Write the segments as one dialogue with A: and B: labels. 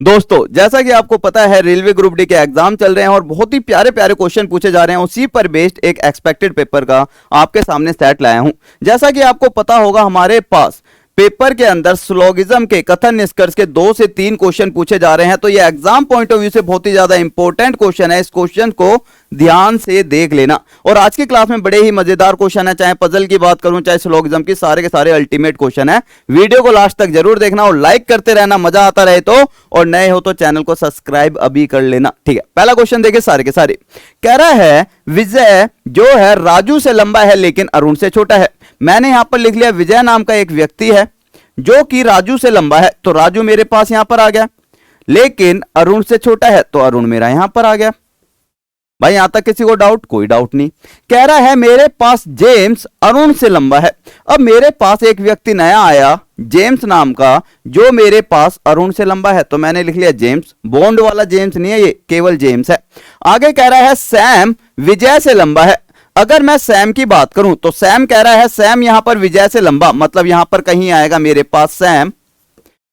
A: दोस्तों जैसा कि आपको पता है रेलवे ग्रुप डी के एग्जाम चल रहे हैं और बहुत ही प्यारे प्यारे क्वेश्चन पूछे जा रहे हैं। उसी पर बेस्ड एक एक्सपेक्टेड पेपर का आपके सामने सेट लाया हूं। जैसा कि आपको पता होगा हमारे पास पेपर के अंदर स्लोगिज्म के कथन निष्कर्ष के 2 से 3 क्वेश्चन पूछे जा रहे हैं। तो ये एग्जाम पॉइंट ऑफ व्यू से बहुत ही ज्यादा इंपॉर्टेंट क्वेश्चन है। इस क्वेश्चन को ध्यान से देख लेना। और आज की क्लास में बड़े ही मजेदार क्वेश्चन है, चाहे पजल की बात करूं चाहे स्लोगिज्म की, सारे के सारे अल्टीमेट क्वेश्चन है। वीडियो को लास्ट तक जरूर देखना और लाइक करते रहना, मजा आता रहे तो। और नए हो तो चैनल को सब्सक्राइब अभी कर लेना, ठीक है। पहला क्वेश्चन देखिए, सारे के सारे कह रहा है विजय जो है राजू से लंबा है लेकिन अरुण से छोटा है। मैंने यहां पर लिख लिया विजय नाम का एक व्यक्ति है जो कि राजू से लंबा है, तो राजू मेरे पास यहां पर आ गया, लेकिन अरुण से छोटा है तो अरुण मेरा यहां पर आ गया। भाई यहां तक किसी को डाउट? कोई डाउट नहीं। कह रहा है मेरे पास जेम्स अरुण से लंबा है। अब मेरे पास एक व्यक्ति नया आया जेम्स नाम का जो मेरे पास अरुण से लंबा है, तो मैंने लिख लिया जेम्स। बॉन्ड वाला जेम्स नहीं है, ये केवल जेम्स है। आगे कह रहा है सैम विजय से लंबा है। अगर मैं सैम की बात करूं तो सैम कह रहा है सैम यहां पर विजय से लंबा, मतलब यहां पर कहीं आएगा मेरे पास सैम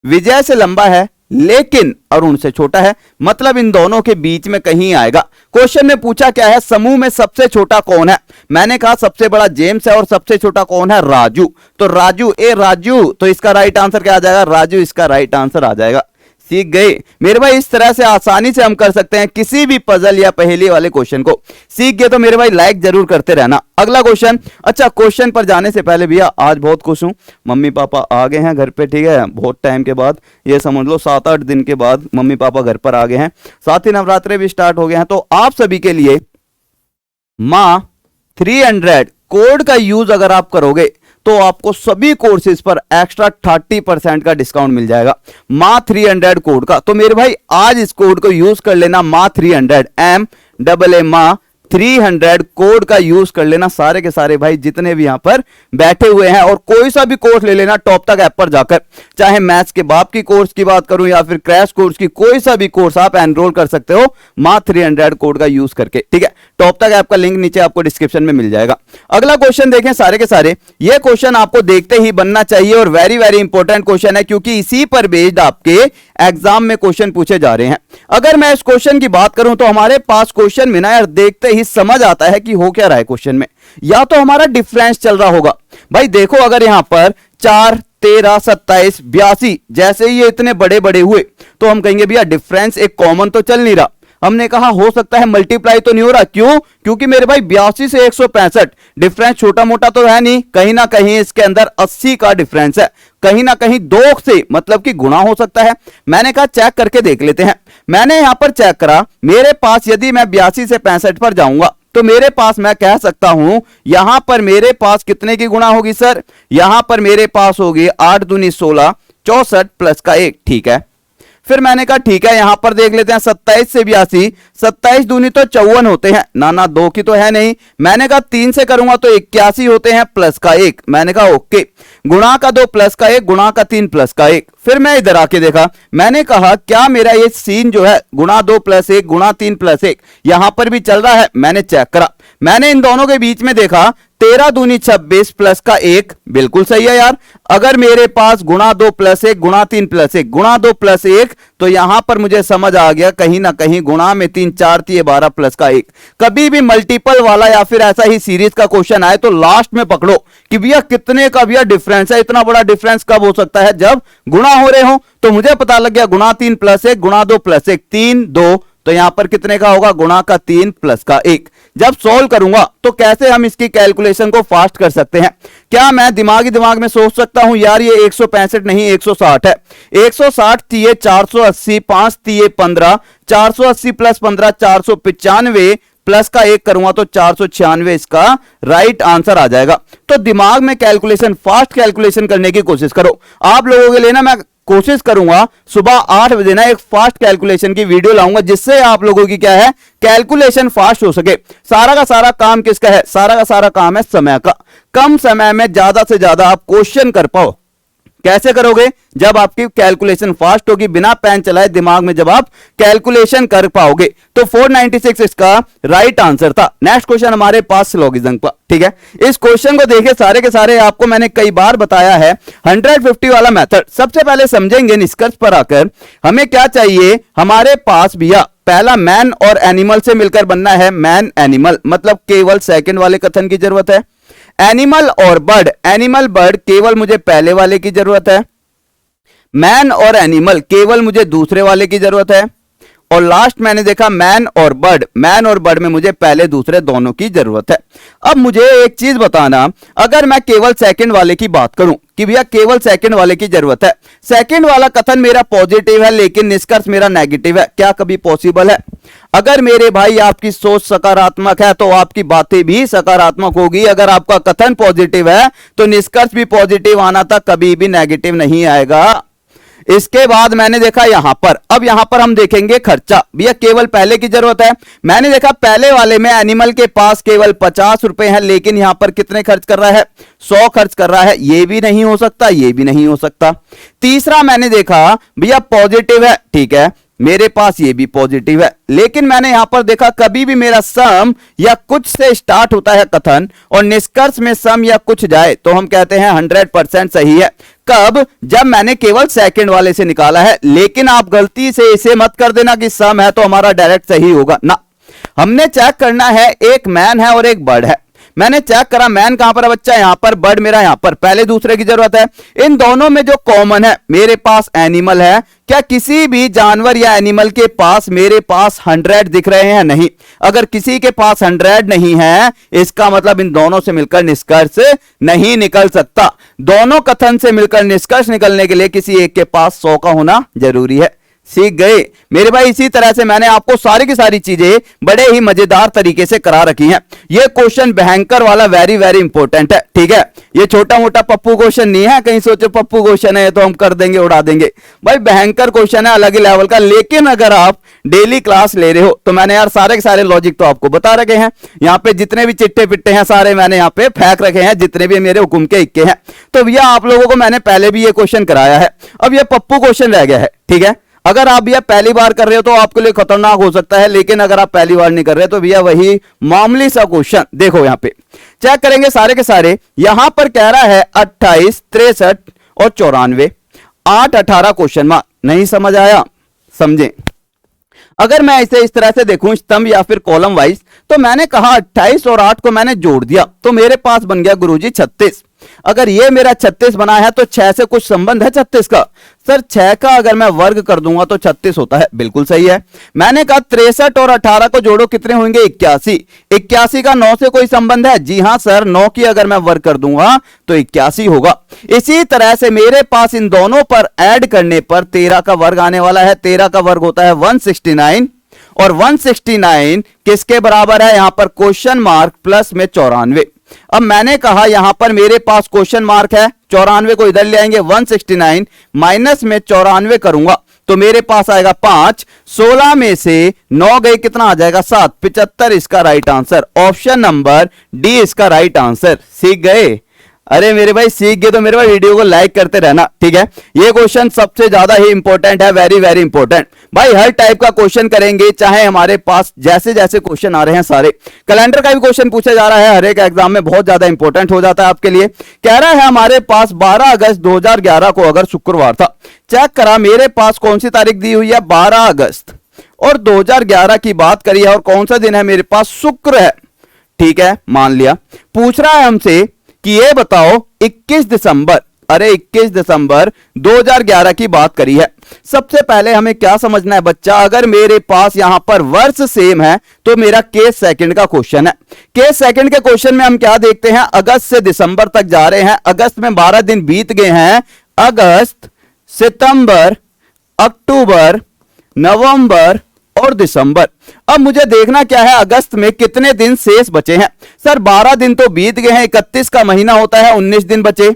A: विजय से लंबा है लेकिन अरुण से छोटा है, मतलब इन दोनों के बीच में कहीं आएगा। क्वेश्चन में पूछा क्या है, समूह में सबसे छोटा कौन है? मैंने कहा सबसे बड़ा जेम्स है और सबसे छोटा कौन है? राजू। तो राजू राजू, तो इसका राइट आंसर क्या आ जाएगा? राजू इसका राइट आंसर आ जाएगा। सीख गए मेरे भाई? इस तरह से आसानी से हम कर सकते हैं किसी भी पजल या पहेली वाले क्वेश्चन को। सीख गए तो मेरे भाई लाइक जरूर करते रहना। अगला क्वेश्चन। अच्छा, क्वेश्चन पर जाने से पहले भैया आज बहुत खुश हूं, मम्मी पापा आ गए हैं घर पे, ठीक है। बहुत टाइम के बाद, ये समझ लो 7-8 दिन के बाद मम्मी पापा घर पर आ गए हैं। साथ ही नवरात्रे भी स्टार्ट हो गए हैं। तो आप सभी के लिए माँ 300 कोड का यूज अगर आप करोगे तो आपको सभी कोर्सेज पर एक्स्ट्रा 30% का डिस्काउंट मिल जाएगा माँ 300 कोड का। तो मेरे भाई आज इस कोड को यूज कर लेना, माँ 300 MAA माँ 300 कोड का यूज कर लेना सारे के सारे भाई जितने भी यहां पर बैठे हुए हैं। और कोई सा भी कोर्स ले लेना टॉप तक ऐप पर जाकर, चाहे मैथ्स के बाप की कोर्स की बात करूं या फिर क्रैश कोर्स की, कोई सा भी कोर्स आप एनरोल कर सकते हो माँ 300 कोड का यूज करके, ठीक है। टॉप तक ऐप का लिंक नीचे आपको डिस्क्रिप्शन में मिल जाएगा। अगला क्वेश्चन देखें सारे के सारे। ये क्वेश्चन आपको देखते ही बनना चाहिए और वेरी वेरी इंपॉर्टेंट क्वेश्चन है क्योंकि इसी पर बेस्ड आपके एग्जाम में क्वेश्चन पूछे जा रहे हैं। अगर मैं इस क्वेश्चन की बात करूं तो हमारे पास क्वेश्चन में ना यार देखते ही समझ आता है कि हो क्या रहा है क्वेश्चन में। या तो हमारा डिफरेंस चल रहा होगा। भाई देखो अगर यहां पर 4, 13, 27, 82 जैसे ये इतने बड़े बड़े हुए तो हम कहेंगे भैया डिफरेंस एक कॉमन तो चल नहीं रहा। हमने कहा हो सकता है मल्टीप्लाई तो नहीं हो रहा। क्यों? क्योंकि मेरे भाई 82 से 165 डिफरेंस छोटा मोटा तो है नहीं, कहीं ना कहीं इसके अंदर 80 का डिफरेंस है, कहीं ना कहीं 2 से मतलब कि गुणा हो सकता है। मैंने कहा चेक करके देख लेते हैं। मैंने यहां पर चेक करा, मेरे पास यदि मैं 82 से 65 पर जाऊंगा तो मेरे पास मैं कह सकता हूं यहां पर मेरे पास कितने की गुणा होगी सर? यहां पर मेरे पास होगी 8 दूनी 16, 64 प्लस का 1, ठीक है। फिर मैंने कहा ठीक है यहां पर देख लेते हैं 27 से 82, 27 दूनी तो 54 होते हैं ना, 2 की तो है नहीं। मैंने कहा 3 से करूंगा तो 81 होते हैं प्लस का 1। मैंने कहा ओके, गुणा का 2 प्लस का 1, गुणा का 3 प्लस का 1। फिर मैं इधर आके देखा, मैंने कहा क्या मेरा ये सीन जो है गुणा 2 प्लस 1 गुणा 3 प्लस 1 यहां पर भी चल रहा है? मैंने चेक करा, मैंने इन दोनों के बीच में देखा 13 दूनी 26 प्लस का 1, बिल्कुल सही है यार। अगर मेरे पास गुणा 2 प्लस 1 गुणा 3 प्लस 1 गुणा 2 प्लस 1 तो यहां पर मुझे समझ आ गया कहीं ना कहीं गुणा में 3 4 3 12 प्लस का 1। कभी भी मल्टीपल वाला या फिर ऐसा ही सीरीज का क्वेश्चन आए तो लास्ट में पकड़ो कि भैया कितने का भैया डिफरेंस है। इतना बड़ा डिफरेंस कब हो सकता है? जब गुणा हो रहे हो। तो मुझे पता लग गया गुणा 3 प्लस 1 गुणा 2 प्लस 1 3 2, तो यहां पर कितने का होगा? गुणा का 3 प्लस का 1। जब सॉल्व करूंगा तो कैसे हम इसकी कैलकुलेशन को फास्ट कर सकते हैं? क्या मैं दिमाग में सोच सकता हूं यार ये 165 नहीं 160 है। 160 तीये 480, 5 तीये 15, 480 प्लस 15 495 प्लस का 1 करूंगा तो 496 इसका राइट आंसर आ जाएगा। तो दिमाग में कैलकुलेशन, फास्ट कैलकुलेशन करने की कोशिश करो। आप लोगों के लिए ना मैं कोशिश करूंगा सुबह 8 बजे ना एक फास्ट कैलकुलेशन की वीडियो लाऊंगा जिससे आप लोगों की क्या है कैलकुलेशन फास्ट हो सके। सारा का सारा काम किसका है? सारा का सारा काम है समय का। कम समय में ज्यादा से ज्यादा आप क्वेश्चन कर पाओ, कैसे करोगे? जब आपकी कैलकुलेशन फास्ट होगी, बिना पेन चलाए दिमाग में जब आप कैलकुलेशन कर पाओगे। तो 496 इसका राइट आंसर था। नेक्स्ट क्वेश्चन हमारे पास सिलोगिज्म का, ठीक है। इस क्वेश्चन को देखिए, सारे के सारे आपको मैंने कई बार बताया है 150 वाला मेथड। सबसे पहले समझेंगे निष्कर्ष पर आकर हमें क्या चाहिए। हमारे पास भैया पहला मैन और एनिमल से मिलकर बनना है मैन एनिमल, मतलब केवल सेकंड वाले कथन की जरूरत है। एनिमल और बर्ड, एनिमल बर्ड केवल मुझे पहले वाले की जरूरत है। मैन और एनिमल केवल मुझे दूसरे वाले की जरूरत है। और लास्ट मैंने देखा मैन और बर्ड, मैन और बर्ड में मुझे पहले दूसरे दोनों की जरूरत है। अब मुझे एक चीज बताना, अगर मैं केवल सेकंड वाले की बात करूं कि भैया केवल सेकंड वाले की जरूरत है, सेकंड वाला कथन मेरा पॉजिटिव है लेकिन निष्कर्ष मेरा नेगेटिव है, क्या कभी पॉसिबल है? अगर मेरे भाई आपकी सोच सकारात्मक है तो आपकी बातें भी सकारात्मक होगी। अगर आपका कथन पॉजिटिव है तो निष्कर्ष भी पॉजिटिव आना था, कभी भी नेगेटिव नहीं आएगा। इसके बाद मैंने देखा यहां पर, अब यहां पर हम देखेंगे खर्चा। भैया केवल पहले की जरूरत है। मैंने देखा पहले वाले में एनिमल के पास केवल 50 रुपए हैं, लेकिन यहां पर कितने खर्च कर रहा है? 100 खर्च कर रहा है। ये भी नहीं हो सकता, ये भी नहीं हो सकता। तीसरा मैंने देखा भैया पॉजिटिव है, ठीक है, मेरे पास ये भी पॉजिटिव है, लेकिन मैंने यहां पर देखा कभी भी मेरा सम या कुछ से स्टार्ट होता है कथन और निष्कर्ष में सम या कुछ जाए तो हम कहते हैं 100% सही है। कब? जब मैंने केवल सेकंड वाले से निकाला है। लेकिन आप गलती से इसे मत कर देना कि सम है तो हमारा डायरेक्ट सही होगा ना। हमने चेक करना है, एक मैन है और एक बर्ड है। मैंने चेक करा मैन कहां पर है बच्चा? यहां पर। बर्ड मेरा यहां पर। पहले दूसरे की जरूरत है। इन दोनों में जो कॉमन है, मेरे पास एनिमल है। क्या किसी भी जानवर या एनिमल के पास मेरे पास 100 दिख रहे हैं? नहीं। अगर किसी के पास 100 नहीं है, इसका मतलब इन दोनों से मिलकर निष्कर्ष नहीं निकल सकता। दोनों कथन से मिलकर निष्कर्ष निकलने के लिए किसी एक के पास 100 का होना जरूरी है। सीख गए मेरे भाई? इसी तरह से मैंने आपको सारी की सारी चीजें बड़े ही मजेदार तरीके से करा रखी हैं। ये क्वेश्चन भयंकर वाला वेरी वेरी इंपॉर्टेंट है, ठीक है। ये छोटा मोटा पप्पू क्वेश्चन नहीं है, कहीं सोचो पप्पू क्वेश्चन है तो हम कर देंगे, उड़ा देंगे। भाई भयंकर क्वेश्चन है, अलग ही लेवल का। लेकिन अगर आप डेली क्लास ले रहे हो तो मैंने यार सारे के सारे लॉजिक तो आपको बता रखे हैं। यहाँ पे जितने भी चिट्टे पिट्टे हैं सारे मैंने यहाँ पे फेंक रखे हैं, जितने भी मेरे हुक्म के इक्के हैं। तो भैया आप लोगों को मैंने पहले भी ये क्वेश्चन कराया है, अब ये पप्पू क्वेश्चन रह गया है, ठीक है। अगर आप भैया पहली बार कर रहे हो तो आपके लिए खतरनाक हो सकता है, लेकिन अगर आप पहली बार नहीं कर रहे तो भैया वही मामूली सा क्वेश्चन देखो। यहां पे चेक करेंगे सारे के सारे। यहां पर कह रहा है 28, 63 और 94, 8, 18 क्वेश्चन मार्क। नहीं समझ आया? समझें। अगर मैं इसे इस तरह से देखूं स्तंभ या फिर कॉलम वाइज, तो मैंने कहा 28 और 8 को मैंने जोड़ दिया तो मेरे पास बन गया गुरुजी 36। अगर ये मेरा 36 बना है तो 6 से कुछ संबंध है 36 का? सर 6 का अगर मैं वर्ग कर दूंगा तो 36 होता है, बिल्कुल सही है। मैंने कहा 63 और 18 को जोड़ो, कितने होंगे? 81। 81 का 9 से कोई संबंध है? जी हां सर, 9 की अगर मैं वर्ग कर दूंगा तो 81 होगा। इसी तरह से मेरे पास इन दोनों पर ऐड करने पर 13 का वर्ग आने वाला है। 13 का वर्ग होता है 169 और 169 किसके बराबर है? यहां पर क्वेश्चन मार्क प्लस में 94। अब मैंने कहा यहां पर मेरे पास क्वेश्चन मार्क है, 94 को इधर ले आएंगे, 169 माइनस में 94 करूंगा तो मेरे पास आएगा 5। 16 में से 9 गए, कितना आ जाएगा? 7। 75 इसका right answer. Option number D इसका राइट आंसर। सीख गए? अरे मेरे भाई सीख गए तो मेरे भाई वीडियो को लाइक करते रहना, ठीक है। ये क्वेश्चन सबसे ज्यादा ही इंपॉर्टेंट है, वेरी वेरी इंपॉर्टेंट। भाई हर टाइप का क्वेश्चन करेंगे, चाहे हमारे पास जैसे जैसे क्वेश्चन आ रहे हैं सारे। कैलेंडर का भी क्वेश्चन पूछा जा रहा है, हर एक एग्जाम में बहुत ज्यादा इंपॉर्टेंट हो जाता है आपके लिए। कह रहा है हमारे पास 12 अगस्त 2011 को अगर शुक्रवार था, चेक करा मेरे पास कौन सी तारीख दी हुई है? 12 अगस्त और 2011 की बात करी है और कौन सा दिन है मेरे पास? शुक्र है, ठीक है, मान लिया। पूछ रहा है हमसे कि ये बताओ 21 दिसंबर, अरे 21 दिसंबर 2011 की बात करी है। सबसे पहले हमें क्या समझना है बच्चा, अगर मेरे पास यहां पर वर्ष सेम है तो मेरा केस सेकंड का क्वेश्चन है। केस सेकंड के क्वेश्चन में हम क्या देखते हैं? अगस्त से दिसंबर तक जा रहे हैं। अगस्त में 12 दिन बीत गए हैं। अगस्त, सितंबर, अक्टूबर, नवंबर और दिसंबर। अब मुझे देखना क्या है, अगस्त में कितने दिन शेष बचे हैं? सर 12 दिन तो बीत गए हैं, 31 का महीना होता है, 19 दिन बचे।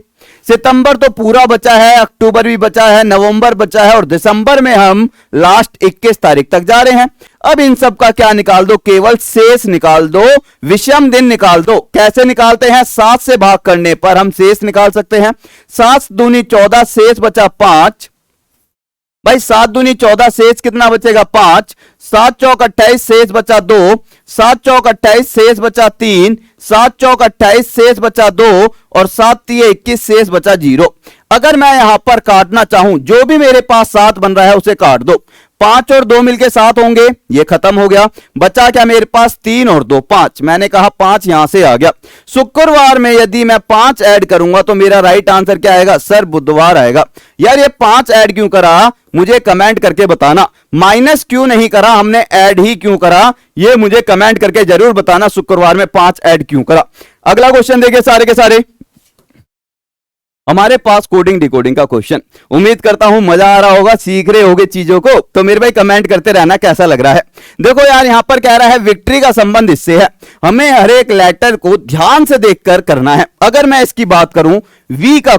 A: सितंबर तो पूरा बचा है, अक्टूबर भी बचा है, नवंबर बचा है और दिसंबर में हम लास्ट 21 तारीख तक जा रहे हैं। अब इन सब का क्या निकाल दो, केवल शेष निकाल दो, विषम दिन निकाल दो। कैसे निकालते हैं, 7 से भाग करने पर हम शेष निकाल सकते हैं। 7 दूनी 14, शेष बचा 5। भाई 7 दूनी 14, शेष कितना बचेगा 5। 7 चौक 28, शेष बचा 2। 7 चौक 28, शेष बचा 3। 7 चौक 28, शेष बचा 2 और 7 तिये 21, शेष बचा 0। अगर मैं यहां पर काटना चाहूं, जो भी मेरे पास 7 बन रहा है उसे काट दो। 5 और 2 मिलके 7 होंगे, ये खत्म हो गया। बचा क्या मेरे पास, 3 और 2 5। मैंने कहा 5 यहां से आ गया। शुक्रवार में यदि मैं 5 ऐड करूंगा तो मेरा राइट आंसर क्या आएगा सर, बुधवार आएगा। यार ये 5 ऐड क्यों करा, मुझे कमेंट करके बताना। माइनस क्यों नहीं करा, हमने ऐड ही क्यों करा, ये मुझे कमेंट करके जरूर बताना। शुक्रवार में 5 ऐड क्यों करा। अगला क्वेश्चन देखिए सारे के सारे हमारे पास कोडिंग डिकोडिंग का क्वेश्चन। उम्मीद करता हूं मजा आ रहा होगा, सीख रहे होगे चीजों को। तो मेरे भाई कमेंट करते रहना कैसा लग रहा है। देखो यार यहां पर कह रहा है विक्ट्री का संबंध इससे है, हमें हर एक लेटर को ध्यान से देखकर करना है। अगर मैं इसकी बात करूं, वी का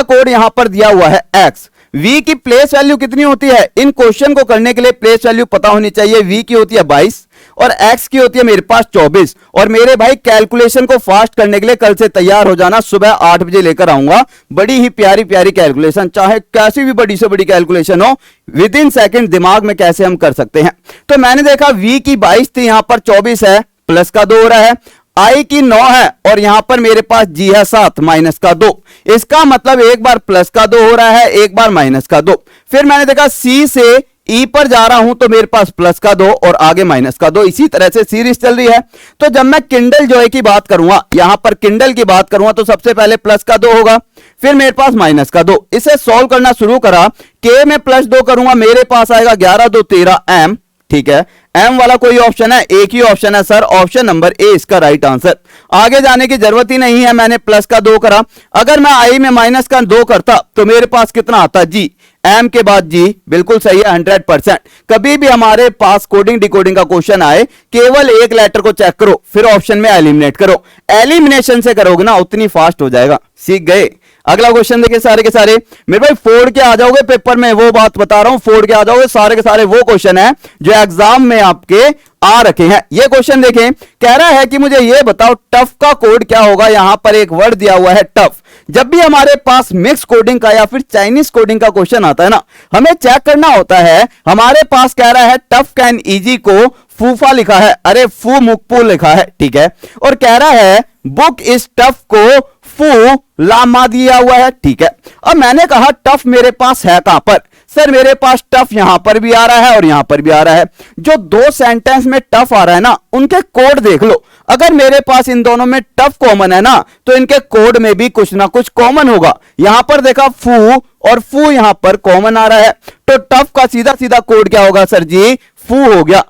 A: कोड यहां पर दिया हुआ है एक्स। v की प्लेस वैल्यू कितनी होती है, इन क्वेश्चन को करने के लिए प्लेस वैल्यू पता होनी चाहिए। v की होती है 22 और x की होती है मेरे पास 24। और मेरे भाई कैलकुलेशन को फास्ट करने के लिए कल से तैयार हो जाना, सुबह 8 बजे लेकर आऊंगा बड़ी ही प्यारी प्यारी कैलकुलेशन। चाहे कैसी भी बड़ी से बड़ी कैलकुलेशन हो, विद इन सेकेंड दिमाग में कैसे हम कर सकते हैं। तो मैंने देखा v की 22 थी, यहां पर 24 है, प्लस का 2 हो रहा है। i की 9 है और यहां पर मेरे पास g है 7, माइनस का 2। इसका मतलब एक बार प्लस का 2 हो रहा है, एक बार माइनस का 2। फिर मैंने देखा c से e पर जा रहा हूं तो मेरे पास प्लस का 2 और आगे माइनस का 2। इसी तरह से सीरीज चल रही है। तो जब मैं किंडल जॉय की बात करूंगा, यहां पर किंडल की बात करूंगा तो सबसे पहले प्लस का 2 होगा, फिर मेरे पास माइनस का 2। इसे सॉल्व करना शुरू करा, k में प्लस 2 करूंगा, मेरे पास आएगा 11 2 13 m। ठीक है, एम वाला कोई ऑप्शन है, एक ही ऑप्शन है सर, ऑप्शन नंबर ए इसका राइट आंसर। आगे जाने की जरूरत ही नहीं है, मैंने प्लस का 2 करा। अगर मैं आई में माइनस का 2 करता तो मेरे पास कितना आता, जी। एम के बाद जी, बिल्कुल सही है 100%। कभी भी हमारे पास कोडिंग डिकोडिंग का क्वेश्चन आए, केवल एक लेटर को चेक करो, फिर ऑप्शन में एलिमिनेट करो। एलिमिनेशन से करोगे ना उतनी फास्ट हो जाएगा। सीख गए। अगला क्वेश्चन देखिए सारे के सारे मेरे भाई, फोड़ के आ जाओगे पेपर में, वो बात बता रहा हूं, फोड़ के आ जाओगे। सारे के सारे वो क्वेश्चन है जो एग्जाम में आपके आ रखे हैं। ये क्वेश्चन देखें, कह रहा है कि मुझे ये बताओ टफ का कोड क्या होगा। यहां पर एक वर्ड दिया हुआ है टफ। जब भी हमारे पास मिक्स कोडिंग का या फिर चाइनीज कोडिंग का क्वेश्चन आता है ना, हमें चेक करना होता है। हमारे पास कह रहा है टफ कैन इजी को फूफा लिखा है, अरे फू मुकपू लिखा है, ठीक है। और कह रहा है बुक इस टफ को फू लामा दिया हुआ है, ठीक है। अब मैंने कहा टफ मेरे पास है कहां पर, सर मेरे पास टफ यहां पर भी आ रहा है और यहां पर भी आ रहा है। जो 2 सेंटेंस में टफ आ रहा है ना, उनके कोड देख लो। अगर मेरे पास इन दोनों में टफ कॉमन है ना, तो इनके कोड में भी कुछ ना कुछ कॉमन होगा। यहां पर देखा फू और फू यहां पर कॉमन आ रहा है, तो टफ का सीधा सीधा कोड क्या होगा सर जी, फू हो गया।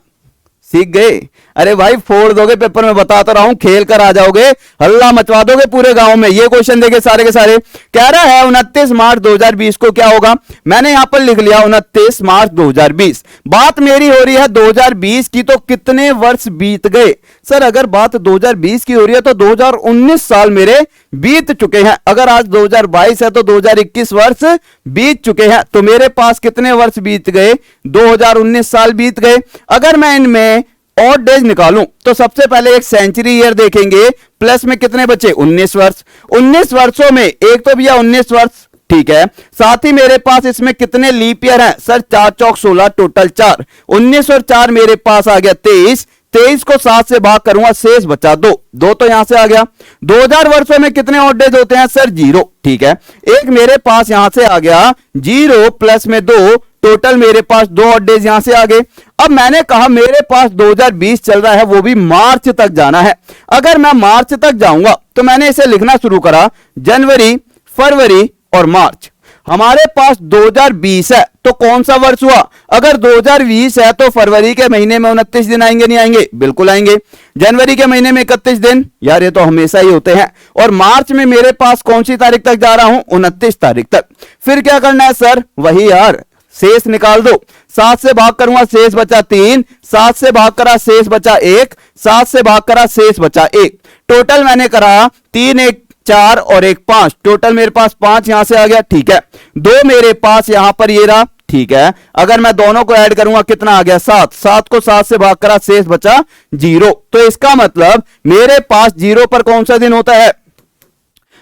A: सीख गए। अरे भाई फोड़ दोगे पेपर में, बताता रहा हूं, खेल कर आ जाओगे, हल्ला मचवा दोगे पूरे गांव में। ये क्वेश्चन देखे सारे के सारे, कह रहा है 29 मार्च 2020 को क्या होगा। मैंने यहां पर लिख लिया 29 मार्च 2020। बात मेरी हो रही है 2020 की, तो कितने वर्ष बीत गए सर। अगर बात 2020 की हो रही है तो 2019 साल मेरे बीत चुके हैं। अगर आज 2022 है तो 2021 वर्ष बीत चुके हैं। तो मेरे पास कितने वर्ष बीत गए, 2019 साल बीत गए। अगर मैं इनमें ऑड डेज निकालूं तो सबसे पहले एक सेंचुरी ईयर देखेंगे, प्लस में कितने बचे 19 वर्ष। 19 वर्षों में एक तो भैया 19 वर्ष, ठीक है। साथ ही मेरे पास इसमें कितने लीप ईयर हैं सर, 4 चौक 16, टोटल 4। 19 और 4 मेरे पास आ गया 23। 23 को 7 से भाग करूंगा, शेष बचा 2। 2 तो यहां से आ गया। 2000 वर्षों में कितने ऑड डेज होते हैं सर, 0, ठीक है। एक मेरे पास यहां से आ गया 0 प्लस में 2, टोटल मेरे पास 2 ऑड डेज यहां से आ गए। अब मैंने कहा मेरे पास 2020 चल रहा है, वो भी मार्च तक जाना है। अगर मैं मार्च तक जाऊंगा तो मैंने इसे लिखना शुरू करा, जनवरी, फरवरी और मार्च। हमारे पास 2020 है तो कौन सा वर्ष हुआ। अगर 2020 है तो फरवरी के महीने में 29 दिन आएंगे, नहीं आएंगे, बिल्कुल आएंगे। जनवरी के महीने में 31 दिन, यार ये तो हमेशा ही होते हैं। और मार्च में मेरे पास कौन सी तारीख तक जा रहा हूं, 29 तारीख तक। फिर क्या करना है सर, वही यार, शेष निकाल दो। 7 से भाग करूंगा, शेष बचा 3। 7 से भाग करा, शेष बचा 1। 7 से भाग करा, शेष बचा 1। टोटल मैंने करा 3 1 4 और एक 5, टोटल मेरे पास 5 यहां से आ गया, ठीक है। 2 मेरे पास यहां पर ये रहा, ठीक है। अगर मैं दोनों को ऐड करूंगा कितना आ गया 7, 7 को 7 से भाग करा, शेष बचा 0। तो इसका मतलब मेरे पास 0 पर कौन सा दिन होता है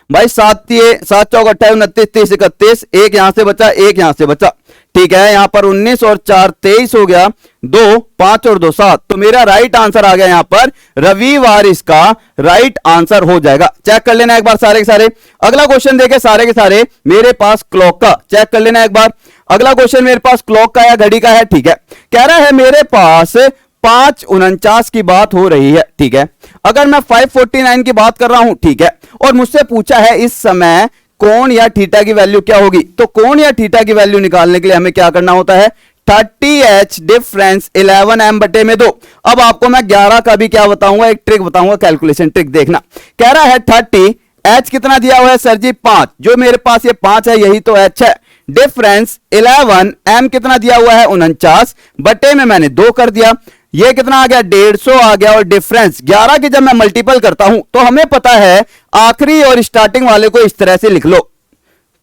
A: भाई? 7 चौक 28 29 30 31, एक यहां से बचा, एक यहां से बचा, ठीक है। यहां पर 19 और 4 23 हो गया, 2 5 और 2 7। तो मेरा राइट आंसर आ गया यहां पर रविवार, इसका राइट आंसर हो जाएगा। चेक कर लेना एक बार सारे के सारे। अगला क्वेश्चन देखे सारे के सारे मेरे पास क्लॉक का, चेक कर लेना एक बार। अगला क्वेश्चन मेरे पास क्लॉक का या घड़ी का है, ठीक है। कह रहा है मेरे पास 5:49 की बात हो रही है, ठीक है। अगर मैं 5:49 की बात कर रहा हूं, ठीक है, और मुझसे पूछा है इस समय कोण या थीटा की वैल्यू क्या होगी, तो कोण या थीटा की वैल्यू निकालने के लिए हमें क्या करना होता है? 30h डिफरेंस 11m बटे में 2। अब आपको मैं 11 का भी क्या बताऊंगा, एक ट्रिक बताऊंगा, कैलकुलेशन ट्रिक देखना। कह रहा है 30h कितना दिया हुआ है सर जी? 5। जो मेरे पास ये 5 है यही तो h है। डिफरेंस 11m कितना दिया हुआ है? 49 बटे में मैंने 2 कर दिया, ये कितना आ गया? 150 आ गया। और डिफरेंस 11 की जब मैं मल्टीपल करता हूं तो हमें पता है आखिरी और स्टार्टिंग वाले को इस तरह से लिख लो,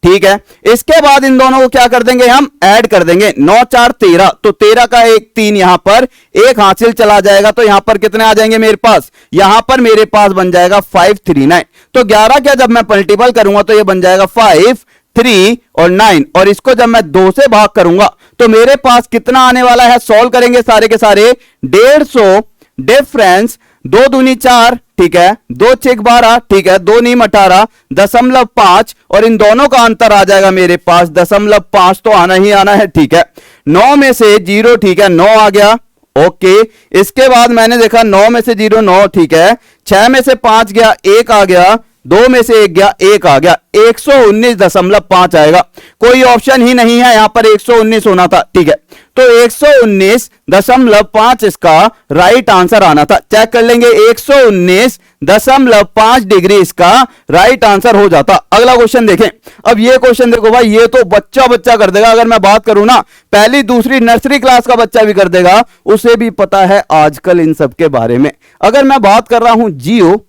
A: ठीक है। इसके बाद इन दोनों को क्या कर देंगे? हम ऐड कर देंगे। 9 4 13, तो 13 का एक 3 यहां पर एक हासिल चला जाएगा, तो यहां पर कितने आ जाएंगे मेरे पास? यहां पर मेरे पास बन जाएगा 539। तो 11 क्या जब मैं मल्टीपल करूंगा तो ये बन जाएगा 5 3 और 9, और इसको जब मैं 2 से भाग करूंगा तो मेरे पास कितना आने वाला है? सॉल्व करेंगे सारे के सारे। 150 डिफरेंस 2 दूनी 4, ठीक है, 2 6 12, ठीक है, 2 नीम 18 0.5, और इन दोनों का अंतर आ जाएगा मेरे पास 0.5, तो आना ही आना है, ठीक है। 9 में से 0, ठीक है, 9 आ गया, ओके। इसके बाद मैंने देखा 9 में से 0 9, ठीक है। 6 में से 5 गया, 1 आ गया। 2 में से 1 गया, 1 आ गया। 119.5 आएगा। कोई ऑप्शन ही नहीं है यहां पर, 119 होना था, ठीक है। तो 119.5 इसका राइट आंसर आना था। चेक कर लेंगे, 119.5 डिग्री इसका राइट आंसर हो जाता। अगला क्वेश्चन देखें। अब ये क्वेश्चन देखो भाई, ये तो बच्चा कर देगा। अगर मैं बात करूं ना, पहली दूसरी नर्सरी क्लास का बच्चा भी कर देगा, उसे भी पता है आजकल इन सब के बारे में। अगर मैं बात कर रहा हूं जियो,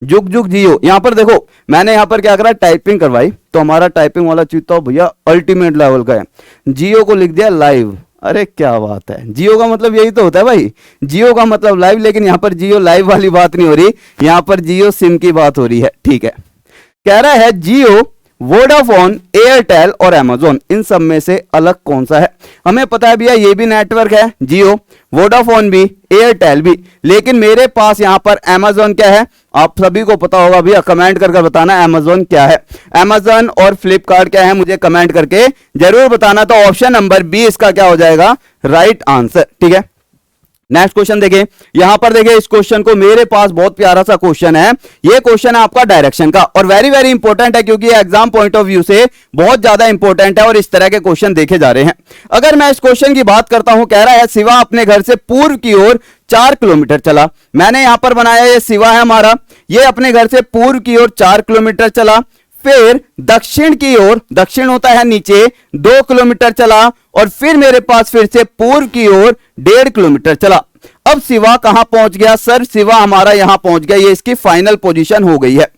A: जुग जुग जियो, यहां पर देखो मैंने यहां पर क्या करा, टाइपिंग करवाई, तो हमारा टाइपिंग वाला चीता भैया अल्टीमेट लेवल का है। जियो को लिख दिया लाइव। अरे क्या बात है, जियो का मतलब यही तो होता है भाई, जियो का मतलब लाइव। लेकिन यहां पर जियो लाइव वाली बात नहीं हो रही, यहां पर जियो सिम की बात हो रही है, ठीक है। कह रहा है जियो, वोडाफोन, एयरटेल और अमेजोन, इन सब में से अलग कौन सा है? हमें पता है भैया ये भी नेटवर्क है, जियो, वोडाफोन भी, एयरटेल भी, लेकिन मेरे पास यहां पर अमेजोन क्या है? आप सभी को पता होगा भैया, कमेंट करके बताना अमेजोन क्या है। अमेजोन और फ्लिपकार्ट क्या है, मुझे कमेंट करके जरूर बताना। तो ऑप्शन नंबर बी इसका क्या हो जाएगा? राइट आंसर, ठीक है। नेक्स्ट क्वेश्चन देखें। यहां पर देखें इस क्वेश्चन को, मेरे पास बहुत प्यारा सा क्वेश्चन है। ये क्वेश्चन है आपका डायरेक्शन का, और वेरी वेरी इंपॉर्टेंट है, क्योंकि एग्जाम पॉइंट ऑफ व्यू से बहुत ज्यादा इंपॉर्टेंट है, और इस तरह के क्वेश्चन देखे जा रहे हैं। अगर मैं इस क्वेश्चन की बात करता हूं, कह रहा है शिवा अपने घर से पूर्व की ओर 4 किलोमीटर चला। मैंने यहां पर बनाया, ये शिवा है हमारा, ये अपने घर से पूर्व की ओर 4 किलोमीटर चला। फिर दक्षिण की ओर, दक्षिण होता है नीचे, 2 किलोमीटर चला, और फिर मेरे पास फिर से पूर्व की ओर 1.5 किलोमीटर चला। अब शिवा कहां पहुंच गया? सर शिवा हमारा यहां पहुंच गया, ये इसकी फाइनल पोजीशन हो गई है।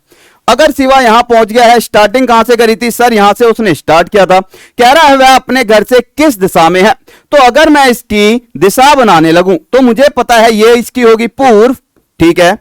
A: अगर शिवा यहां पहुंच गया है, स्टार्टिंग कहां से करी थी? सर यहां से उसने स्टार्ट किया था। कह रहा है वह अपने घर से किस दिशा में है? तो अगर मैं इसकी दिशा बनाने लगूं तो मुझे पता है ये इसकी होगी पूर्व, ठीक है,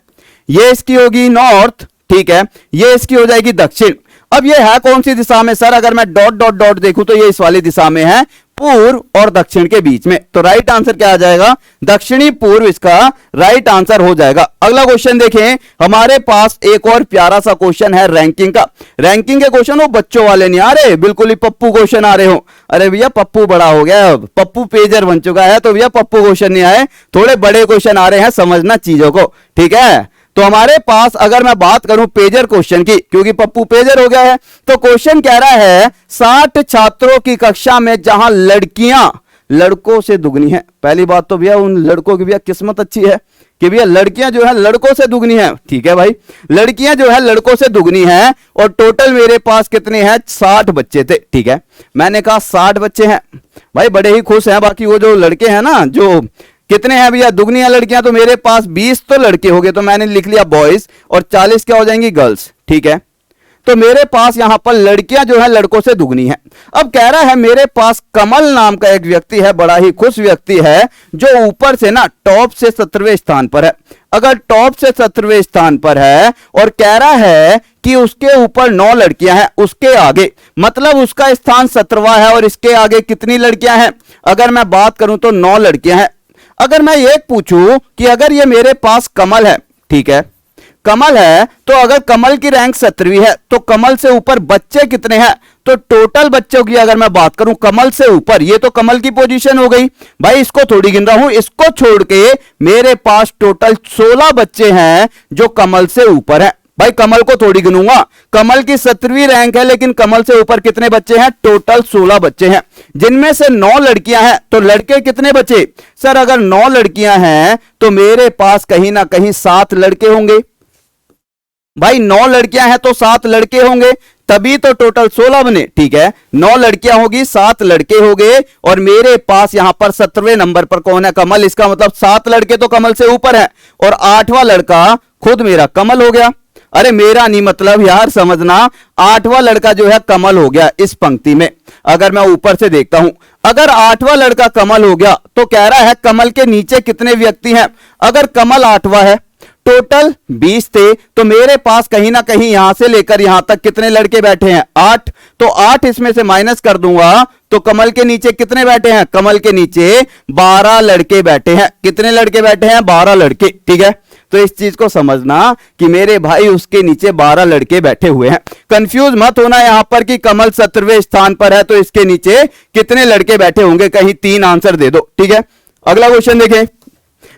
A: ये इसकी होगी नॉर्थ, ठीक है, ये इसकी हो जाएगी दक्षिण। अब ये है कौन सी दिशा में? सर अगर मैं डॉट डॉट डॉट देखूं तो ये इस वाली दिशा में है, पूर्व और दक्षिण के बीच में। तो राइट आंसर क्या आ जाएगा? दक्षिणी पूर्व इसका राइट आंसर हो जाएगा। अगला क्वेश्चन देखें, हमारे पास एक और प्यारा सा क्वेश्चन है रैंकिंग का। रैंकिंग के क्वेश्चन वो बच्चों वाले नहीं आ रहे, बिल्कुल ही पप्पू क्वेश्चन आ रहे हो। अरे भैया पप्पू बड़ा हो गया, अब पप्पू पेजर बन चुका है, तो भैया पप्पू क्वेश्चन नहीं आए, थोड़े बड़े क्वेश्चन आ रहे हैं, समझना चीजों को, ठीक है। तो हमारे पास अगर मैं बात करूं पेजर क्वेश्चन की, क्योंकि पप्पू पेजर हो गया है, तो क्वेश्चन कह रहा है 60 छात्रों की कक्षा में जहां लड़कियां लड़कों से दुगनी है। पहली बात तो भैया उन लड़कों की भैया किस्मत अच्छी है कि भैया लड़कियां जो है लड़कों से दुगनी है, ठीक है भाई, लड़कियां जो है लड़कों से दुगनी है। और टोटल मेरे पास कितने हैं? 60 बच्चे थे, ठीक है। मैंने कहा 60 बच्चे हैं भाई, बड़े ही खुश हैं। बाकी वो जो लड़के हैं ना, जो कितने हैं भैया? दुगनी है लड़कियां, तो मेरे पास 20 तो लड़के हो गए, तो मैंने लिख लिया बॉयज, और 40 क्या हो जाएंगी? गर्ल्स, ठीक है। तो मेरे पास यहां पर लड़कियां जो है लड़कों से दुगनी है। अब कह रहा है मेरे पास कमल नाम का एक व्यक्ति है, बड़ा ही खुश व्यक्ति है, जो ऊपर से ना टॉप से 17वें स्थान पर है। अगर टॉप से 17वें स्थान पर है और कह रहा है कि उसके ऊपर 9 लड़कियां हैं, उसके आगे मतलब उसका स्थान 17वां है और इसके आगे कितनी लड़कियां हैं? अगर मैं बात करूं तो 9 लड़कियां हैं। अगर मैं ये पूछूं कि अगर ये मेरे पास कमल है, ठीक है, कमल है, तो अगर कमल की रैंक 17वीं है तो कमल से ऊपर बच्चे कितने हैं? तो टोटल बच्चों की अगर मैं बात करूं कमल से ऊपर, ये तो कमल की पोजीशन हो गई भाई, इसको थोड़ी गिन रहा हूं, इसको छोड़ के मेरे पास टोटल 16 बच्चे हैं जो कमल से ऊपर है। भाई कमल को थोड़ी गिनूंगा, कमल की 17वीं रैंक है लेकिन कमल से ऊपर कितने बच्चे हैं? टोटल 16 बच्चे हैं, जिनमें से 9 लड़कियां हैं। तो लड़के कितने बचे? सर अगर 9 लड़कियां हैं तो मेरे पास कहीं ना कहीं 7 लड़के होंगे। भाई 9 लड़कियां हैं तो 7 लड़के होंगे, तभी तो टोटल 16 बने। ठीक है, 9 लड़कियां होगी, 7 लड़के हो गए, और मेरे पास यहां पर 17वें नंबर पर कौन है? कमल। इसका मतलब 7 लड़के तो कमल से ऊपर है और 8वां लड़का खुद मेरा कमल हो गया। अरे मेरा नहीं मतलब यार, समझना, 8वां लड़का जो है कमल हो गया इस पंक्ति में। अगर मैं ऊपर से देखता हूं, अगर 8वां लड़का कमल हो गया तो कह रहा है कमल के नीचे कितने व्यक्ति हैं? अगर कमल 8वां है, टोटल 20 थे, तो मेरे पास कहीं ना कहीं यहां से लेकर यहां तक कितने लड़के बैठे हैं? 8। तो 8 इसमें से माइनस कर दूंगा तो कमल के नीचे कितने बैठे हैं? कमल के नीचे 12 लड़के बैठे हैं। कितने लड़के बैठे हैं? 12 लड़के। ठीक है, तो इस चीज को समझना कि मेरे भाई उसके नीचे 12 लड़के बैठे हुए हैं। कंफ्यूज मत होना यहां पर कि कमल 17वें स्थान पर है तो इसके नीचे कितने लड़के बैठे होंगे, कहीं 3 आंसर दे दो। ठीक है, अगला क्वेश्चन देखें,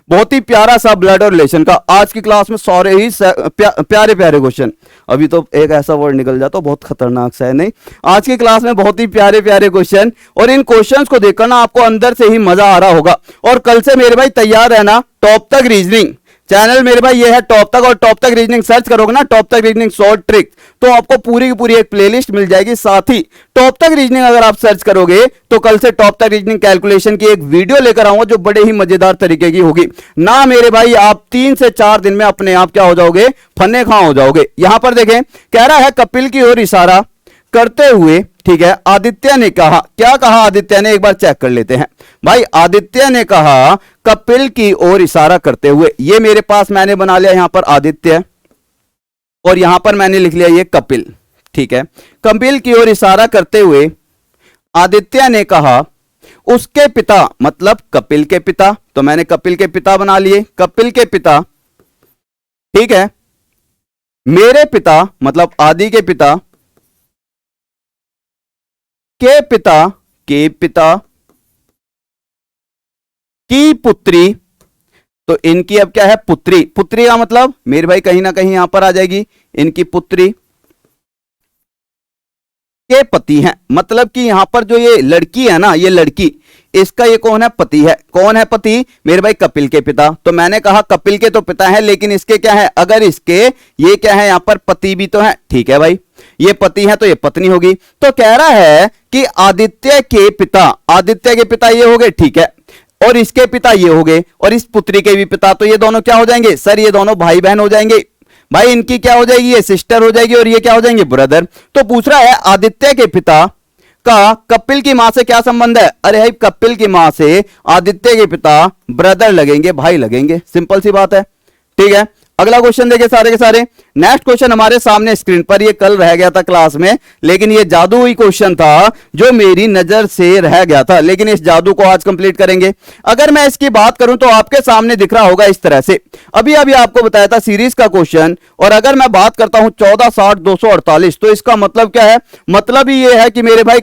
A: बहुत ही प्यारा सा ब्लड और रिलेशन का। आज की क्लास में सारे ही प्यारे प्यारे क्वेश्चन, अभी तो एक ऐसा वर्ड निकल जाता बहुत खतरनाक सा है, नहीं, आज की क्लास में बहुत ही प्यारे प्यारे क्वेश्चन, और इन क्वेश्चंस को देखकर ना आपको अंदर से ही मजा आ रहा होगा। और कल से मेरे भाई तैयार रहना, टॉप तक रीजनिंग चैनल मेरे भाई ये है टॉप तक, और टॉप तक रीजनिंग सर्च करोगे ना, टॉप तक रीजनिंग शॉर्ट ट्रिक, तो आपको पूरी की पूरी एक प्लेलिस्ट मिल जाएगी। साथ ही टॉप तक रीजनिंग अगर आप सर्च करोगे तो कल से टॉप तक रीजनिंग कैलकुलेशन की एक वीडियो लेकर आऊंगा जो बड़े ही मजेदार तरीके की होगी ना मेरे भाई। आप 3 से 4 दिन में अपने आप क्या हो जाओगे? फन्ने खां हो जाओगे। यहां पर देखें, कह रहा है कपिल की ओर इशारा करते हुए, ठीक है, आदित्य ने कहा, क्या कहा आदित्य ने? एक बार चेक कर लेते हैं भाई। आदित्य ने कहा कपिल की ओर इशारा करते हुए, ये मेरे पास मैंने बना लिया यहां पर आदित्य और यहां पर मैंने लिख लिया ये कपिल। ठीक है, कपिल की ओर इशारा करते हुए आदित्य ने कहा उसके पिता, मतलब कपिल के पिता, तो मैंने कपिल के पिता बना लिए, कपिल के पिता। ठीक है, मेरे पिता मतलब आदि के पिता के पिता की पुत्री, तो इनकी अब क्या है? पुत्री। पुत्री का मतलब मेरे भाई कहीं ना कहीं यहां पर आ जाएगी, इनकी पुत्री के पति हैं, मतलब कि यहां पर जो ये लड़की है ना, ये लड़की, इसका ये कौन है? पति है। कौन है पति? मेरे भाई कपिल के पिता। तो मैंने कहा कपिल के तो पिता है, लेकिन इसके क्या है? अगर इसके ये क्या है? यहां पर पति भी तो है। ठीक है भाई, ये पति है तो ये पत्नी होगी। तो कह रहा है कि आदित्य के पिता, आदित्य के पिता ये हो गए, ठीक है, और इसके पिता ये हो गए, और इस पुत्री के भी पिता, तो ये दोनों क्या हो जाएंगे? सर ये दोनों भाई बहन हो जाएंगे। भाई इनकी क्या हो जाएगी? ये सिस्टर हो जाएगी, और ये क्या हो जाएंगे? ब्रदर। तो पूछ रहा है आदित्य के पिता का कपिल की मां से क्या संबंध है? अरे भाई कपिल की मां से आदित्य के पिता ब्रदर लगेंगे, भाई लगेंगे, सिंपल सी बात है। ठीक है, अगला क्वेश्चन देखिए सारे के सारे। नेक्स्ट क्वेश्चन हमारे सामने स्क्रीन पर, ये कल रह गया था क्लास में, लेकिन ये जादुई क्वेश्चन था जो मेरी नजर से रह गया था, लेकिन इस जादू को आज कंप्लीट करेंगे। अगर मैं इसकी बात करूं तो आपके सामने दिख रहा होगा इस तरह से, अभी अभी आपको बताया था सीरीज का क्वेश्चन, और अगर मैं बात करता हूं 14, 60, 248, तो इसका मतलब क्या है? मतलब ही ये है कि मेरे भाई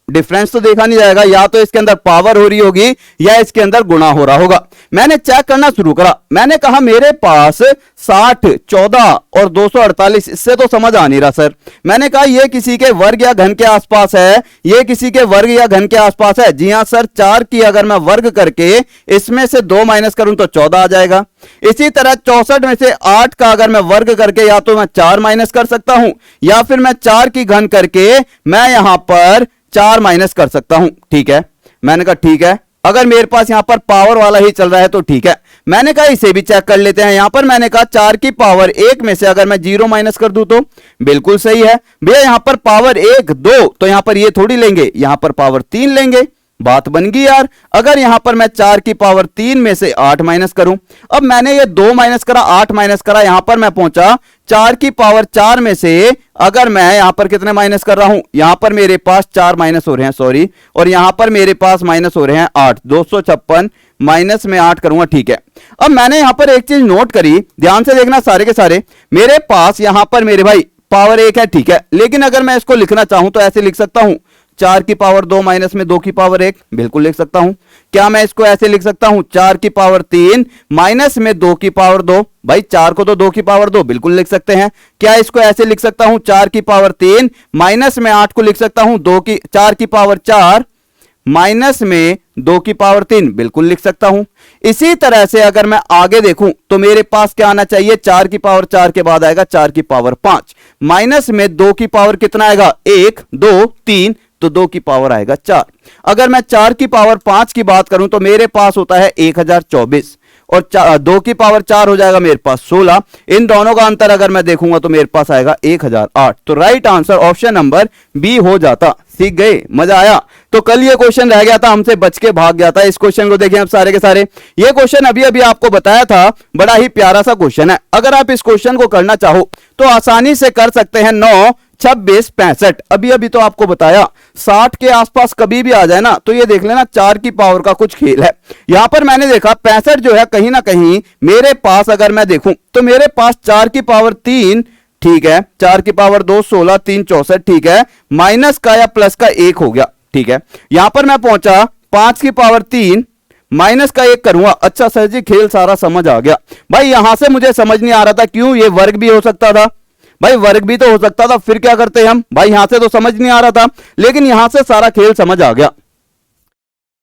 A: डिफरेंस तो देखा नहीं जाएगा, या तो इसके अंदर पावर हो रही होगी या इसके अंदर गुणा हो रहा होगा। मैंने चेक करना शुरू करा, मैंने कहा मेरे पास 60, 14 और 248, इससे तो समझ आ नहीं रहा सर। मैंने कहा ये किसी के वर्ग या घन के आसपास है, ये किसी के वर्ग या घन के आसपास है। जी हां सर, 4 की अगर मैं वर्ग करके इसमें से 2 माइनस करूं तो 14 आ जाएगा। इसी तरह 64 में से 8 का अगर मैं वर्ग करके या तो मैं 4 माइनस कर सकता हूं, या फिर मैं 4 की घन करके मैं यहां पर 4 माइनस कर सकता हूं। ठीक है, मैंने कहा ठीक है, अगर मेरे पास यहां पर पावर वाला ही चल रहा है तो ठीक है। मैंने कहा इसे भी चेक कर लेते हैं। यहां पर मैंने कहा 4 की पावर 1 में से अगर मैं 0 माइनस कर दूं तो बिल्कुल सही है भैया। यहां पर पावर 1 2 तो यहां पर ये थोड़ी लेंगे, यहां पर पावर 3 लेंगे, बात बन गई यार। अगर यहां पर मैं 4 की पावर 3 में से 8 माइनस करूं, अब मैंने ये 2 माइनस करा 8 माइनस करा, यहां पर मैं पहुंचा 4 की पावर 4 में से अगर मैं यहां पर कितने माइनस कर रहा हूं, यहां पर मेरे पास 4 माइनस हो रहे हैं सॉरी, और यहां पर मेरे पास माइनस हो रहे हैं 8, 256 माइनस में 8 करूंगा, ठीक है। अब मैंने यहां पर एक चीज नोट करी, ध्यान से देखना सारे के सारे, मेरे पास यहां पर मेरे भाई पावर 1 है, ठीक है, लेकिन अगर मैं इसको लिखना चाहूं तो ऐसे लिख सकता हूं 4 की पावर 2 माइनस में 2 की पावर 1, बिल्कुल लिख सकता हूं। क्या मैं इसको ऐसे लिख सकता हूं 4 की पावर 3 माइनस में 2 की पावर 2, भाई 4 को तो 2 की पावर 2 बिल्कुल लिख सकते हैं। क्या इसको ऐसे लिख सकता हूं 4 की पावर 3 माइनस में 8 को लिख सकता हूं 4 की पावर 4 माइनस में 2 की पावर 3, बिल्कुल लिख सकता हूं। इसी तरह से अगर मैं आगे देखूं तो मेरे पास क्या आना चाहिए, 4 की पावर 4 के बाद आएगा 4 की पावर 5 माइनस में 2 की पावर कितना आएगा 1 2 3, तो 2 की पावर आएगा 4। अगर मैं 4 की पावर 5 की बात करूं तो मेरे पास होता है 1024 और 2 की पावर 4 हो जाएगा मेरे पास 16। इन दोनों का अंतर अगर मैं देखूंगा तो मेरे पास आएगा 1008। तो right answer option number B हो जाता। सीख गए, मजा आया। तो कल ये क्वेश्चन रह गया था, हमसे बच के भाग गया था। इस क्वेश्चन को देखें अब सारे के सारे। ये क्वेश्चन अभी अभी आपको बताया था, बड़ा ही प्यारा सा क्वेश्चन है। अगर आप इस क्वेश्चन को करना चाहो तो आसानी से कर सकते हैं। 9 26 65 अभी अभी तो आपको बताया, 60 के आसपास कभी भी आ जाए ना तो ये देख लेना 4 की पावर का कुछ खेल है। यहां पर मैंने देखा 65 जो है कहीं ना कहीं मेरे पास अगर मैं देखूं तो मेरे पास 4 की पावर 3, ठीक है, 4 की पावर 2 16 3 64, ठीक है, माइनस का या प्लस का 1 हो गया, ठीक है। यहां पर मैं पहुंचा 5 की पावर 3 माइनस का 1 करूंगा। अच्छा सर जी खेल सारा समझ आ गया। भाई यहां से मुझे समझ नहीं आ रहा था, क्यों, ये वर्ग भी हो सकता था, भाई वर्ग भी तो हो सकता था, फिर क्या करते हम, भाई यहां से तो समझ नहीं आ रहा था, लेकिन यहां से सारा खेल समझ आ गया।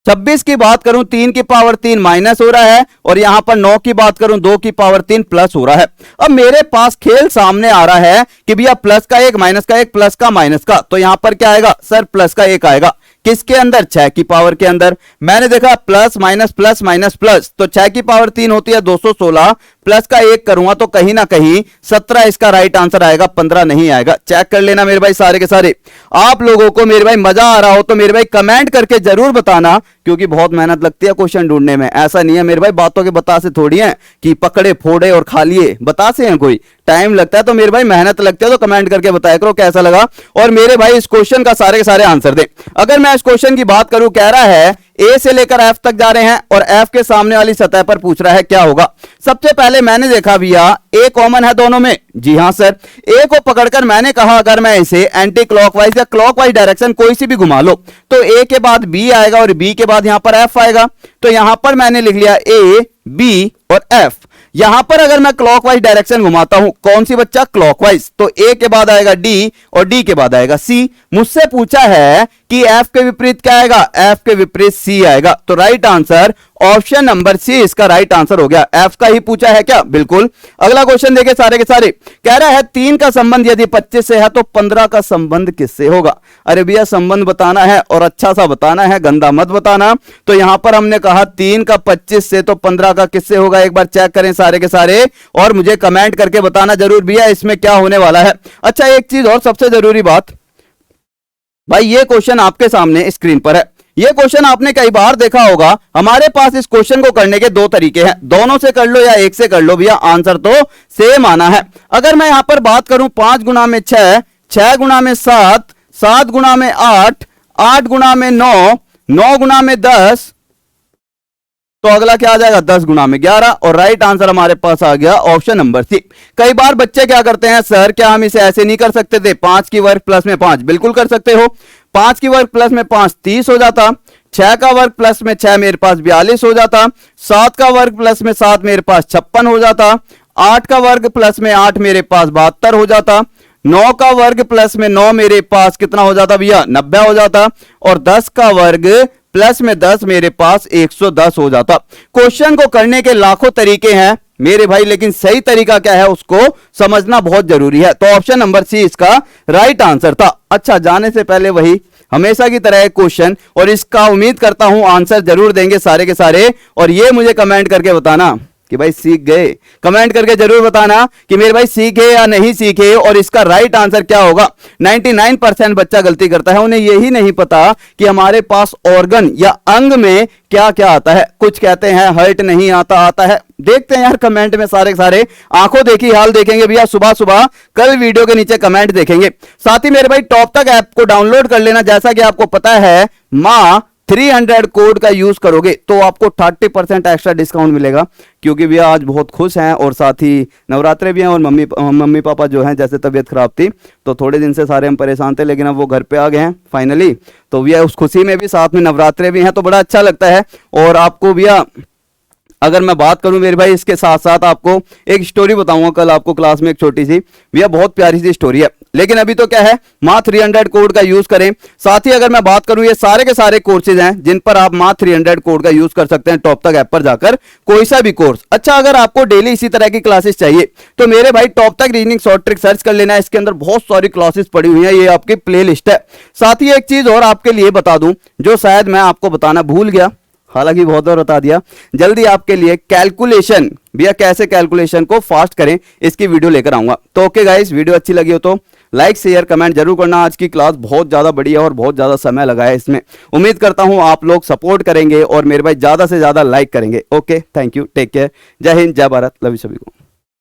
A: 26 की बात करूं 3 की पावर 3 माइनस हो रहा है, और यहां पर 9 की बात करूं 2 की पावर 3 प्लस हो रहा है। अब मेरे पास खेल सामने आ रहा है कि भैया प्लस का 1 माइनस का 1 प्लस का माइनस का, तो यहां पर क्या आएगा सर, प्लस का 1 आएगा। किसके अंदर, 6 की पावर के अंदर। मैंने देखा plus minus plus minus plus, तो 6 की पावर 3 होती है 216, प्लस का 1 करूंगा तो कहीं ना कहीं 17 इसका राइट आंसर आएगा, 15 नहीं आएगा। चेक कर लेना मेरे भाई सारे के सारे। आप लोगों को मेरे भाई मजा आ रहा हो तो मेरे भाई कमेंट करके जरूर बताना, क्योंकि बहुत मेहनत लगती है क्वेश्चन ढूंढने में। ऐसा नहीं है मेरे भाई बातों के बतासे थोड़ी है कि पकड़े फोड़े और खा लिए, बतासे हैं कोई, टाइम लगता है। तो मेरे भाई मेहनत लगती है तो कमेंट करके बताया करो कैसा लगा, और मेरे भाई इस क्वेश्चन का सारे के सारे आंसर दे। अगर मैं इस क्वेश्चन की बात करूं, कह रहा है ए से लेकर एफ तक जा रहे हैं और एफ के सामने वाली सतह पर पूछ रहा है क्या होगा। सबसे पहले मैंने देखा भैया ए कॉमन है दोनों में, जी हां सर। ए को पकड़कर मैंने कहा अगर मैं इसे एंटी क्लॉकवाइज या क्लॉकवाइज डायरेक्शन कोई सी भी घुमा लो तो ए के बाद बी आएगा और बी के बाद यहां पर एफ आएगा। तो यहां पर मैंने लिख लिया ए बी और एफ। यहां पर अगर मैं क्लॉकवाइज डायरेक्शन घुमाता हूं, कौन सी बच्चा, क्लॉकवाइज, तो ए के बाद आएगा डी और डी के बाद आएगा सी। मुझसे पूछा है कि एफ के विपरीत क्या आएगा, एफ के विपरीत सी आएगा। तो right answer option number C इसका राइट आंसर हो गया। एफ का ही पूछा है क्या, बिल्कुल। अगला क्वेश्चन देखे सारे के सारे। कह रहा है 3 का संबंध यदि 25 से है तो 15 का संबंध किससे होगा। अरे भैया संबंध बताना है और अच्छा सा बताना है, गंदा मत बताना। तो यहां पर हमने कहा 3 का 25 से तो 15 का किससे होगा, एक बार चेक करें सारे के सारे और मुझे कमेंट करके बताना जरूर भैया इसमें क्या होने वाला है। अच्छा एक चीज और सबसे जरूरी बात, भाई ये क्वेश्चन आपके सामने स्क्रीन पर है। ये क्वेश्चन आपने कई बार देखा होगा। हमारे पास इस क्वेश्चन को करने के दो तरीके हैं, दोनों से कर लो या एक से कर लो, भैया आंसर तो सेम आना है। अगर मैं यहां पर बात करूं 5 गुना में 6, 6 गुना में 7, 7 गुना में 8, 8 गुना में 9, 9 गुना में 10, तो अगला क्या आ जाएगा 10 गुना में 11, और राइट आंसर हमारे पास आ गया ऑप्शन नंबर सी। कई बार बच्चे क्या करते हैं, सर क्या हम इसे ऐसे नहीं कर सकते थे, 5 की वर्ग प्लस में 5, बिल्कुल कर सकते हो। 5 की वर्ग प्लस में 5 30 हो जाता, 6 का वर्ग प्लस में 6 मेरे पास 42 हो जाता, 7 का वर्ग प्लस में 7 मेरे पास 56 हो जाता, 8 का वर्ग प्लस में 8 मेरे पास 72 हो जाता, 9 का वर्ग प्लस में 9 मेरे पास कितना हो जाता भैया 90 हो जाता, और 10 का वर्ग प्लस में 10 मेरे पास 110 हो जाता। क्वेश्चन को करने के लाखों तरीके हैं मेरे भाई, लेकिन सही तरीका क्या है उसको समझना बहुत जरूरी है। तो ऑप्शन नंबर सी इसका राइट आंसर था। अच्छा जाने से पहले वही हमेशा की तरह एक क्वेश्चन, और इसका उम्मीद करता हूं आंसर जरूर देंगे सारे के सारे, और ये मुझे कमेंट करके बताना कि भाई सीख गए? कमेंट करके जरूर बताना कि मेरे भाई सीखे या नहीं सीखे, और इसका राइट आंसर क्या होगा। 99% बच्चा गलती करता है, उन्हें यही नहीं पता कि हमारे पास ऑर्गन या अंग में क्या क्या आता है। कुछ कहते हैं हर्ट नहीं आता, आता है। देखते हैं यार कमेंट में सारे सारे, आंखों देखी हाल देखेंगे भैया सुबह सुबह, कल वीडियो के नीचे कमेंट देखेंगे। साथ ही मेरे भाई टॉप तक ऐप को डाउनलोड कर लेना। जैसा कि आपको पता है मां 300 कोड का यूज करोगे तो आपको 30% एक्स्ट्रा डिस्काउंट मिलेगा, क्योंकि भैया आज बहुत खुश हैं और साथ ही नवरात्रे भी हैं, और मम्मी पापा जो हैं जैसे तबीयत खराब थी तो थोड़े दिन से सारे हम परेशान थे, लेकिन अब वो घर पे आ गए हैं फाइनली। तो भैया उस खुशी में भी साथ में नवरात्रे भी हैं, तो बड़ा अच्छा लगता है। और आपको भैया अगर मैं बात करूं मेरे भाई, इसके साथ साथ आपको एक स्टोरी बताऊंगा कल आपको क्लास में, एक छोटी सी भैया बहुत प्यारी सी स्टोरी है। लेकिन अभी तो क्या है, माँ 300 कोड का यूज करें। साथ ही अगर मैं बात करूं, ये सारे के सारे कोर्सेज हैं जिन पर आप माँ 300 कोड का यूज कर सकते हैं टॉप तक ऐप पर जाकर, कोई सा भी कोर्स। अच्छा, अगर आपको डेली इसी तरह की क्लासेस चाहिए तो मेरे भाई टॉप तक रीजनिंग शॉर्ट ट्रिक सर्च कर लेना है, इसके अंदर बहुत सारी क्लासेस पड़ी हुई हैं, ये आपकी प्ले लिस्ट है। साथ ही एक चीज और आपके लिए बता दूं जो शायद मैं आपको बताना भूल गया, हालांकि बहुत बार बता दिया, जल्दी आपके लिए कैलकुलेशन भैया कैसे कैलकुलेशन को फास्ट करें इसकी वीडियो लेकर आऊंगा। तो ओके गाइस, वीडियो अच्छी लगी हो तो लाइक शेयर कमेंट जरूर करना। आज की क्लास बहुत ज्यादा बड़ी है और बहुत ज्यादा समय लगा है इसमें। उम्मीद करता हूं आप लोग सपोर्ट करेंगे और मेरे भाई ज्यादा से ज्यादा लाइक करेंगे। Okay, thank you, take care, जय हिंद, जय भारत, लव यू सभी को।